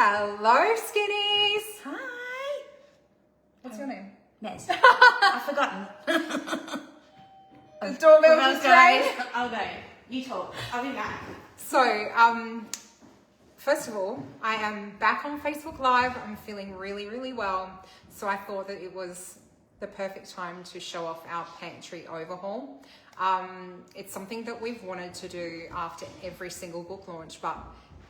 Hello, Skinnies. Hi. What's your name? Nez. I've forgotten. The doorbell just rang. I'll go. You talk. I'll be back. So, first of all, I am back on Facebook Live. I'm feeling really, really well. So I thought that it was the perfect time to show off our pantry overhaul. It's something that we've wanted to do after every single book launch, but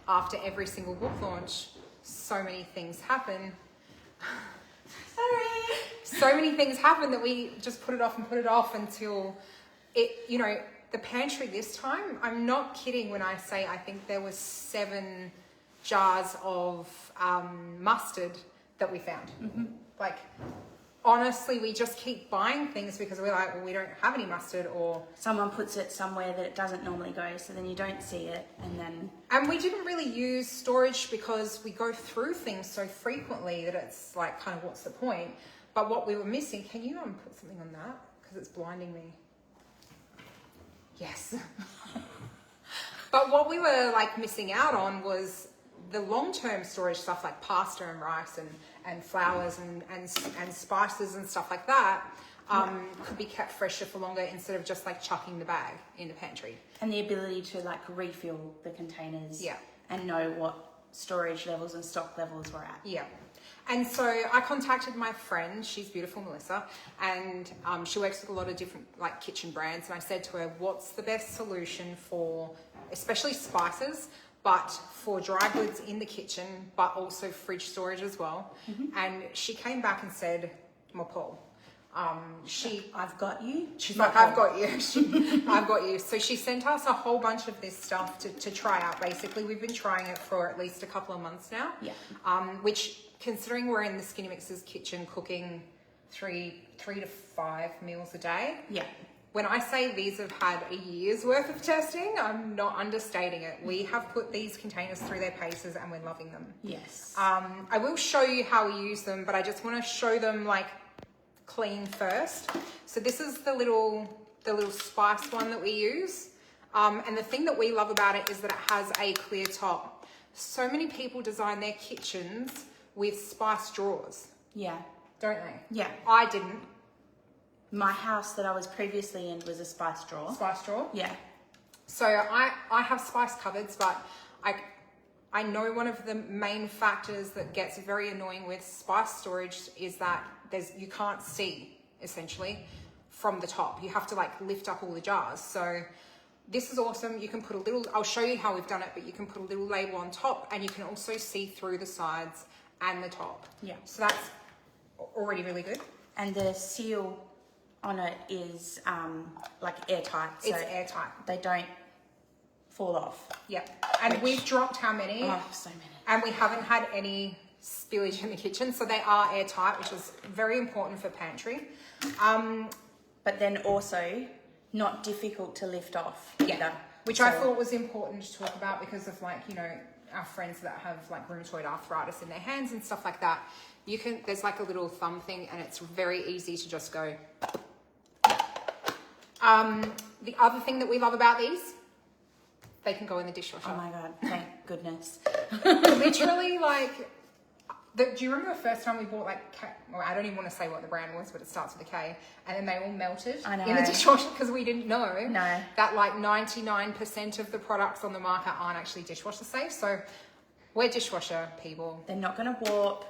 after every single book launch, so many things happen. Sorry. So many things happen that we just put it off until it, the pantry this time, I'm not kidding when I say I think there was 7 jars of mustard that we found. Mm-hmm. Like, honestly, we just keep buying things because we're like, well, we don't have any mustard, or Someone puts it somewhere that it doesn't normally go, so then you don't see it, and we didn't really use storage because we go through things so frequently that it's like, kind of, what's the point? But what we were missing, can you put something on that? Because it's blinding me. Yes. But what we were like missing out on was the long-term storage stuff like pasta and rice and flours and spices and stuff like that could be kept fresher for longer instead of just like chucking the bag in the pantry. And the ability to like refill the containers, yeah, and know what storage levels and stock levels we're at. Yeah. And so I contacted my friend, she's beautiful, Melissa, and she works with a lot of different like kitchen brands. And I said to her, what's the best solution for, especially spices, but for dry goods in the kitchen, but also fridge storage as well. Mm-hmm. And she came back and said, Mepal. I've got you. She's like, I've got you. I've got you. So she sent us a whole bunch of this stuff to try out. Basically, we've been trying it for at least a couple of months now. Yeah. Which, considering we're in the Skinnymixers kitchen cooking 3 to 5 meals a day. Yeah. When I say these have had a year's worth of testing, I'm not understating it. We have put these containers through their paces and we're loving them. Yes. I will show you how we use them, but I just want to show them like clean first. So this is the little spice one that we use. And the thing that we love about it is that it has a clear top. So many people design their kitchens with spice drawers. Yeah. Don't they? Yeah. I didn't. My house that I was previously in was a spice drawer. Spice drawer? Yeah. So I have spice cupboards, but I know one of the main factors that gets very annoying with spice storage is that you can't see, essentially, from the top. You have to like lift up all the jars. So this is awesome. You can put a little, I'll show you how we've done it, but you can put a little label on top and you can also see through the sides and the top. Yeah. So that's already really good. And the seal on it is like airtight. So it's airtight. They don't fall off. Yep. And we've dropped how many? Oh, so many. And we haven't had any spillage in the kitchen. So they are airtight, which is very important for pantry. But then also not difficult to lift off either. Which I thought was important to talk about because of like, our friends that have like rheumatoid arthritis in their hands and stuff like that. There's like a little thumb thing and it's very easy to just go. The other thing that we love about these, they can go in the dishwasher. Oh my God, thank goodness. Literally, like, do you remember the first time we bought I don't even want to say what the brand was, but it starts with a K, and then they all melted in the dishwasher because we didn't know that like 99% of the products on the market aren't actually dishwasher safe. So we're dishwasher people. They're not going to warp.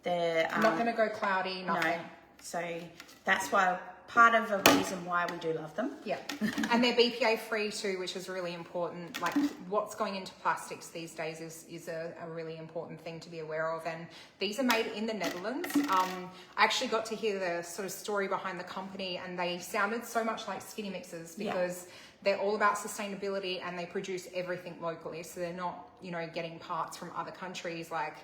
They're not going to go cloudy, nothing. No. So that's why part of a reason why we do love them. Yeah. And they're BPA-free too, which is really important. Like what's going into plastics these days is a really important thing to be aware of. And these are made in the Netherlands. I actually got to hear the sort of story behind the company and they sounded so much like Skinnymixers because they're all about sustainability and they produce everything locally. So they're not, getting parts from other countries like,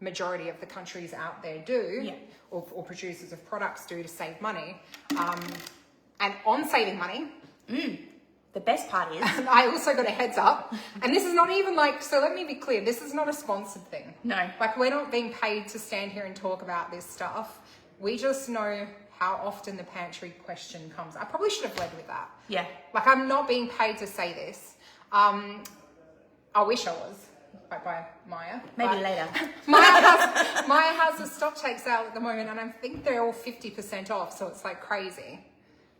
majority of the countries out there do, or producers of products do to save money. And on saving money, the best part is I also got a heads up, and this is not even so let me be clear, this is not a sponsored thing. No. Like we're not being paid to stand here and talk about this stuff. We just know how often the pantry question comes. I probably should have led with that. Yeah. Like I'm not being paid to say this. I wish I was. by Myer. Maybe but later. Myer has a stock take sale at the moment, and I think they're all 50% off, so it's like crazy.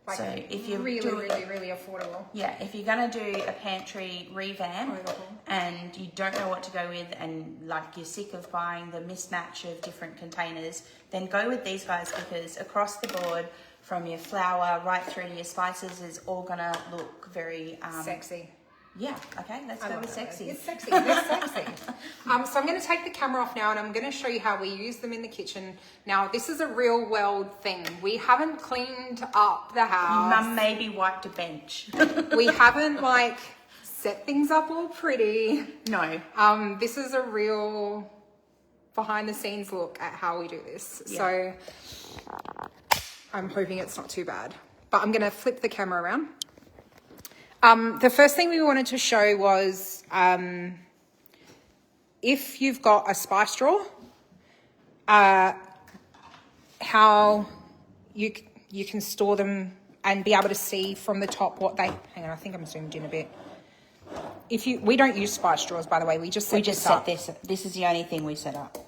Like, so if you're really affordable. Yeah, if you're gonna do a pantry revamp and you don't know what to go with, and like you're sick of buying the mismatch of different containers, then go with these guys, because across the board, from your flour right through to your spices, is all gonna look very sexy. Yeah, okay, let's go with sexy. It's sexy, they're sexy. So I'm going to take the camera off now, and I'm going to show you how we use them in the kitchen. Now, this is a real world thing. We haven't cleaned up the house. Mum maybe wiped a bench. We haven't like set things up all pretty. No. This is a real behind the scenes look at how we do this. Yeah. So I'm hoping it's not too bad, but I'm going to flip the camera around. The first thing we wanted to show was if you've got a spice drawer, how you can store them and be able to see from the top what they. Hang on, I think I'm zoomed in a bit. We don't use spice drawers, by the way. We just set this. This is the only thing we set up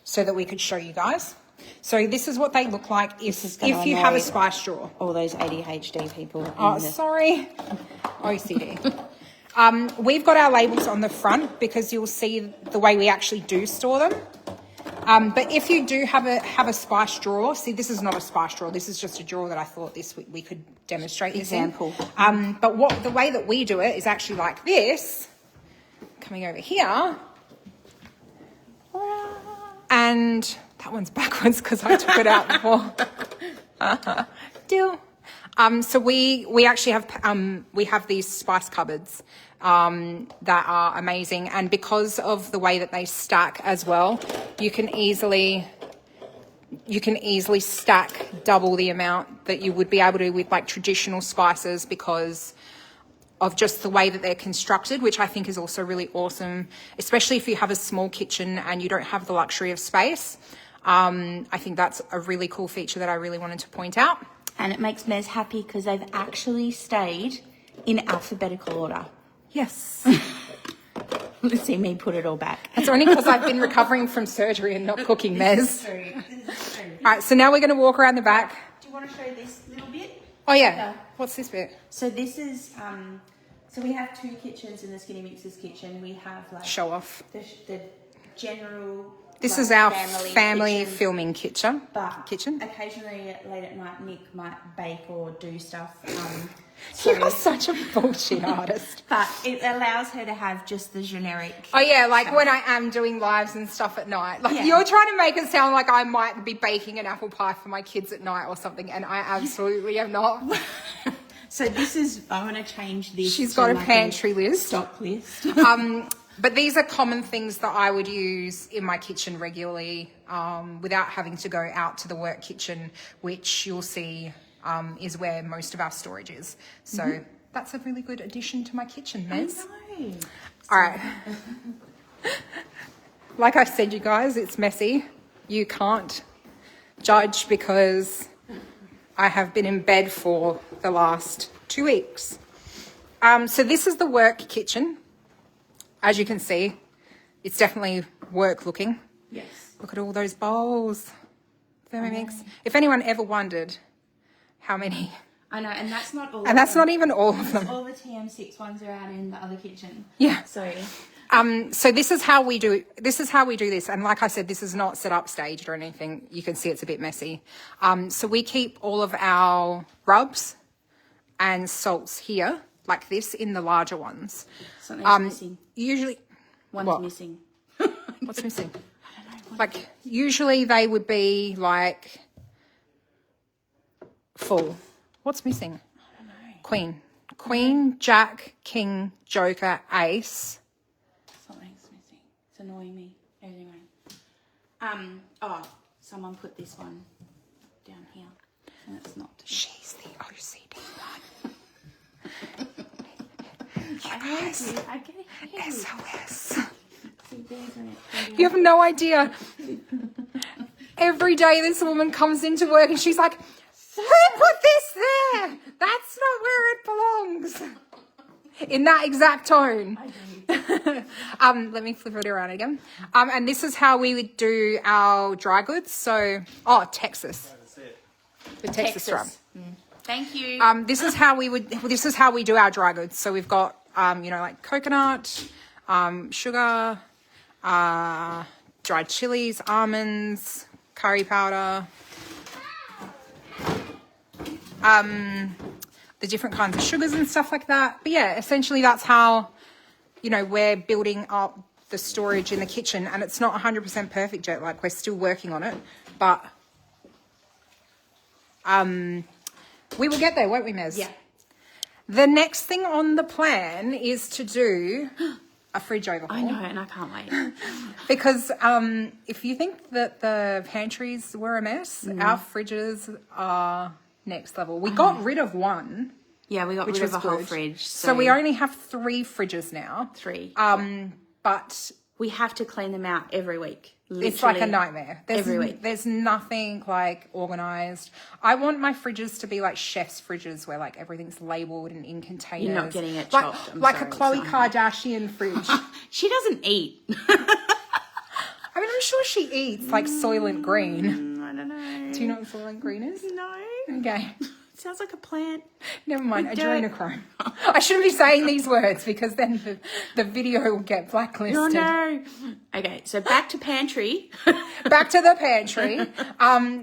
so that we could show you guys. So this is what they look like if you have a spice drawer. All those ADHD people. Oh, sorry. OCD. We've got our labels on the front because you'll see the way we actually do store them. But if you do have a spice drawer, see, this is not a spice drawer. This is just a drawer that I thought we could demonstrate this example. But the way that we do it is actually like this, coming over here, and that one's backwards because I took it out before. Deal. So we actually have these spice cupboards that are amazing, and because of the way that they stack as well, you can easily stack double the amount that you would be able to with like traditional spices, because of just the way that they're constructed, which I think is also really awesome, especially if you have a small kitchen and you don't have the luxury of space. I think that's a really cool feature that I really wanted to point out. And it makes Mez happy because they've actually stayed in alphabetical order. Yes. Let's see me put it all back. It's only because I've been recovering from surgery and not cooking, Mez. This is true. All right, so now we're going to walk around the back. Do you want to show this little bit? Oh, yeah. What's this bit? So this is, so we have two kitchens in the Skinnymixers kitchen. We have like... Show off. The general... This is our family filming kitchen. But occasionally late at night, Nick might bake or do stuff. You're such a bullshit artist. But it allows her to have just the generic... Oh, yeah, like when I am doing lives and stuff at night. Like, you're trying to make it sound like I might be baking an apple pie for my kids at night or something, and I absolutely am not. So this is... I want to change this. She's got a pantry list. Stock list. But these are common things that I would use in my kitchen regularly without having to go out to the work kitchen, which you'll see is where most of our storage is. So that's a really good addition to my kitchen, Mez. All right. Like I said, you guys, it's messy. You can't judge because I have been in bed for the last 2 weeks. So this is the work kitchen. As you can see, it's definitely work looking. Yes. Look at all those bowls. Thermomix. If anyone ever wondered how many... I know, and that's not all And that's not even all of them. All the TM6 ones are out in the other kitchen. Yeah. So this is how we do this. And like I said, this is not set up staged or anything. You can see it's a bit messy. So we keep all of our rubs and salts here, like this, in the larger ones. Something's missing. Usually... One's missing. What's missing? I don't know. Like, usually they would be, like, full. What's missing? I don't know. Queen. Queen, Jack, King, Joker, Ace. Something's missing. It's annoying me. Anyway. Someone put this one down here. And it's not. She's the OCD one. I get it. SOS. You have no idea. Every day this woman comes into work and she's like, who put this there? That's not where it belongs. In that exact tone. I do. Let me flip it around again. And this is how we would do our dry goods. So, Texas. That's it. The Texas rum. Thank you. This is how we do our dry goods. So we've got, like coconut, sugar, dried chilies, almonds, curry powder, the different kinds of sugars and stuff like that. But yeah, essentially that's how, we're building up the storage in the kitchen, and it's not 100% perfect yet. Like, we're still working on it, but we will get there, won't we, Mez? Yeah. The next thing on the plan is to do a fridge overhaul. I know, and I can't wait. Because if you think that the pantries were a mess, our fridges are next level. We got rid of one. Yeah, we got rid of a whole fridge. So we only have 3 fridges now. 3. But we have to clean them out every week. Literally it's like a nightmare. Every week. There's nothing like organized. I want my fridges to be like chef's fridges where like everything's labeled and in containers. You're not getting it chopped. Like a Khloe Kardashian fridge. She doesn't eat. I mean, I'm sure she eats like Soylent Green. I don't know. Do you know what Soylent Green is? No. Okay. Sounds like a plant. Never mind. Adrenochrome. I shouldn't be saying these words because then the video will get blacklisted. Oh no. Okay, so back to pantry. Back to the pantry.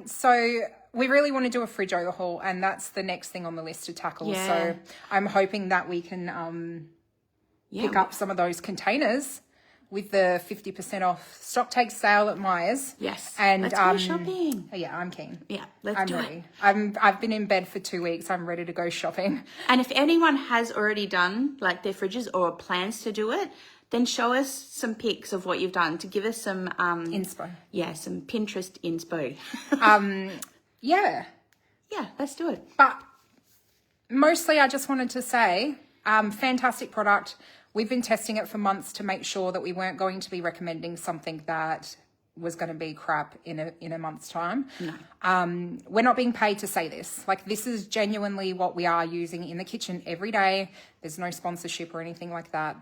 So we really want to do a fridge overhaul, and that's the next thing on the list to tackle. Yeah. So I'm hoping that we can pick up some of those containers with the 50% off stock take sale at Myers. Yes. And let's go shopping. Yeah, I'm keen. Yeah, let's I'm do ready. it. I've been in bed for 2 weeks. I'm ready to go shopping. And if anyone has already done like their fridges or plans to do it, then show us some pics of what you've done to give us some Inspo. Yeah, some Pinterest inspo. Yeah. Yeah, let's do it. But mostly I just wanted to say, fantastic product. We've been testing it for months to make sure that we weren't going to be recommending something that was going to be crap in a month's time. No. We're not being paid to say this. Like, this is genuinely what we are using in the kitchen every day. There's no sponsorship or anything like that.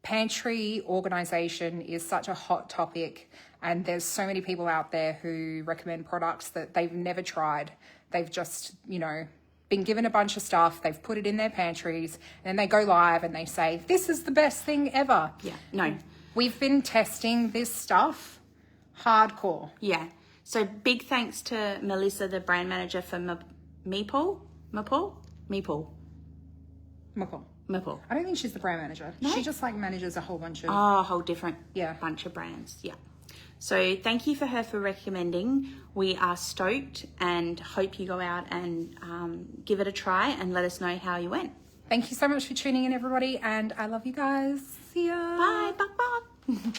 Pantry organisation is such a hot topic, and there's so many people out there who recommend products that they've never tried. They've just, been given a bunch of stuff, they've put it in their pantries, and then they go live and they say, this is the best thing ever. Yeah, no. We've been testing this stuff hardcore. Yeah. So big thanks to Melissa, the brand manager for Mepal. I don't think she's the brand manager. No? She just manages a whole bunch of... Oh, a whole different Yeah. bunch of brands. Yeah. So thank you for her for recommending. We are stoked and hope you go out and give it a try and let us know how you went. Thank you so much for tuning in, everybody, and I love you guys. See ya. Bye. Bye.